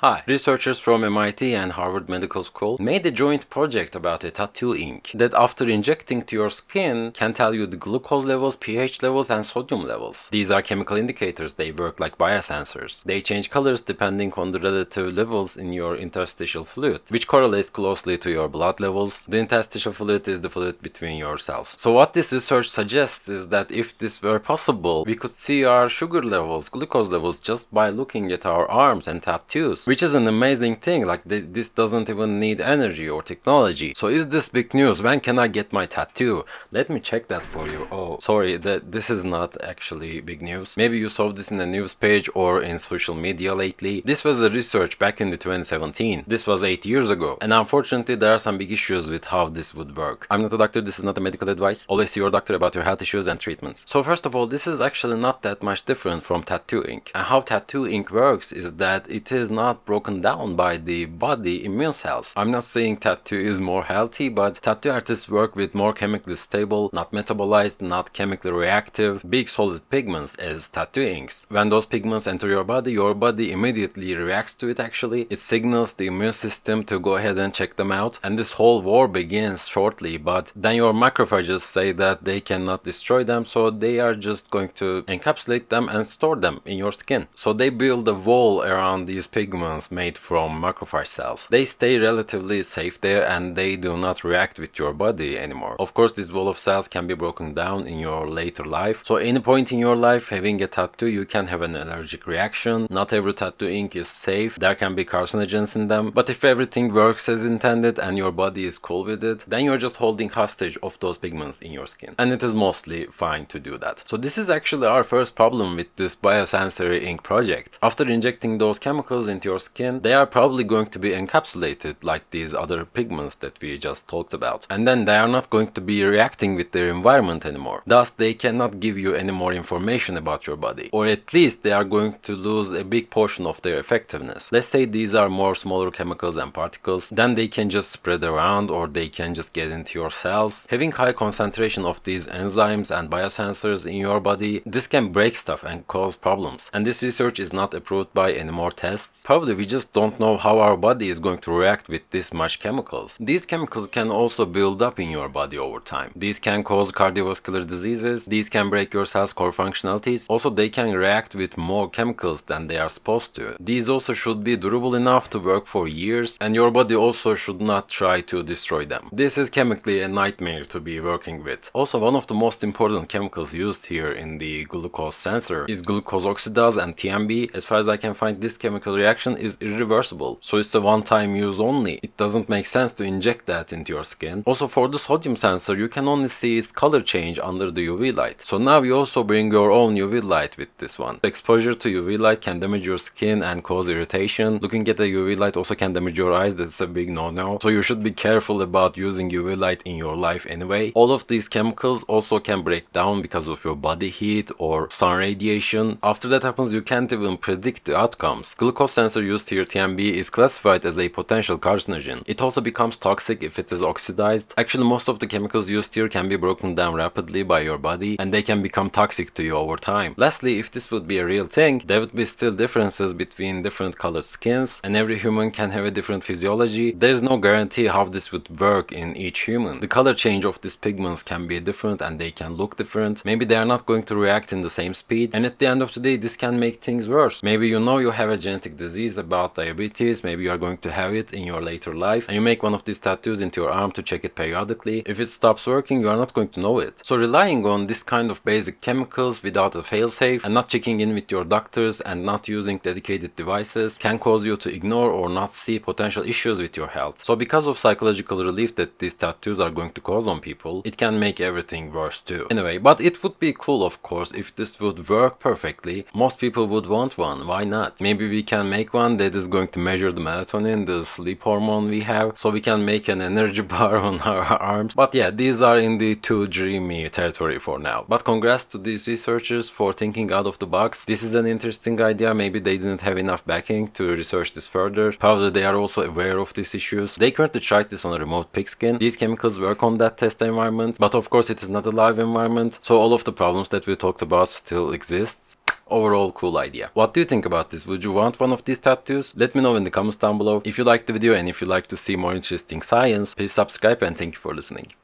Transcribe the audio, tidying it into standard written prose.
Hi. Researchers from MIT and Harvard Medical School made a joint project about a tattoo ink that after injecting to your skin can tell you the glucose levels, pH levels, and sodium levels. These are chemical indicators. They work like biosensors. They change colors depending on the relative levels in your interstitial fluid, which correlates closely to your blood levels. The interstitial fluid is the fluid between your cells. So what this research suggests is that if this were possible, we could see our sugar levels, glucose levels just by looking at our arms and tattoos. Which is an amazing thing, like this doesn't even need energy or technology. So is this big news? When can I get my tattoo? Let me check that for you. Oh, sorry, this is not actually big news. Maybe you saw this in a news page or in social media lately. This was a research back in the 2017. This was 8 years ago. And unfortunately, there are some big issues with how this would work. I'm not a doctor, this is not a medical advice. Always see your doctor about your health issues and treatments. So first of all, this is actually not that much different from tattoo ink. And how tattoo ink works is that it is not broken down by the body immune cells. I'm not saying tattoo is more healthy, but tattoo artists work with more chemically stable, not metabolized, not chemically reactive, big solid pigments as tattoo inks. When those pigments enter your body immediately reacts to it actually. It signals the immune system to go ahead and check them out. And this whole war begins shortly, but then your macrophages say that they cannot destroy them, so they are just going to encapsulate them and store them in your skin. So they build a wall around these pigments made from macrophage cells. They stay relatively safe there and they do not react with your body anymore. Of course, this wall of cells can be broken down in your later life. So any point in your life having a tattoo, you can have an allergic reaction. Not every tattoo ink is safe. There can be carcinogens in them. But if everything works as intended and your body is cool with it, then you're just holding hostage of those pigments in your skin. And it is mostly fine to do that. So this is actually our first problem with this biosensory ink project. After injecting those chemicals into your skin, they are probably going to be encapsulated like these other pigments that we just talked about. And then they are not going to be reacting with their environment anymore. Thus, they cannot give you any more information about your body. Or at least they are going to lose a big portion of their effectiveness. Let's say these are more smaller chemicals and particles, then they can just spread around or they can just get into your cells. Having high concentration of these enzymes and biosensors in your body, this can break stuff and cause problems. And this research is not approved by any more tests. Probably we just don't know how our body is going to react with this much chemicals. These chemicals can also build up in your body over time. These can cause cardiovascular diseases. These can break your cell's core functionalities. Also, they can react with more chemicals than they are supposed to. These also should be durable enough to work for years, and your body also should not try to destroy them. This is chemically a nightmare to be working with. Also, one of the most important chemicals used here in the glucose sensor is glucose oxidase and TMB. As far as I can find, this chemical reaction is irreversible, so it's a one-time use only. It doesn't make sense to inject that into your skin. Also, for the sodium sensor, you can only see its color change under the UV light. So now you also bring your own UV light with this one. Exposure to UV light can damage your skin and cause irritation. Looking at the UV light also can damage your eyes. That's a big no-no. So you should be careful about using UV light in your life anyway. All of these chemicals also can break down because of your body heat or sun radiation. After that happens, you can't even predict the outcomes. Glucose sensor used here, TMB, is classified as a potential carcinogen. It also becomes toxic if it is oxidized. Actually, most of the chemicals used here can be broken down rapidly by your body and they can become toxic to you over time. Lastly, if this would be a real thing, there would be still differences between different colored skins and every human can have a different physiology. There is no guarantee how this would work in each human. The color change of these pigments can be different and they can look different. Maybe they are not going to react in the same speed, and at the end of the day, this can make things worse. Maybe you know you have a genetic disease about diabetes, maybe you are going to have it in your later life, and you make one of these tattoos into your arm to check it periodically. If it stops working, you are not going to know it. So relying on this kind of basic chemicals without a failsafe and not checking in with your doctors and not using dedicated devices can cause you to ignore or not see potential issues with your health. So because of psychological relief that these tattoos are going to cause on people, it can make everything worse too. Anyway, but it would be cool, of course, if this would work perfectly. Most people would want one. Why not? Maybe we can make one that is going to measure the melatonin, the sleep hormone we have, so we can make an energy bar on our arms. But yeah, these are in the too dreamy territory for now. But congrats to these researchers for thinking out of the box. This is an interesting idea. Maybe they didn't have enough backing to research this further. Probably they are also aware of these issues. They currently tried this on a remote pig skin. These chemicals work on that test environment, but of course it is not a live environment, so all of the problems that we talked about still exists. Overall cool idea. What do you think about this? Would you want one of these tattoos? Let me know in the comments down below. If you liked the video and if you'd like to see more interesting science, please subscribe and thank you for listening.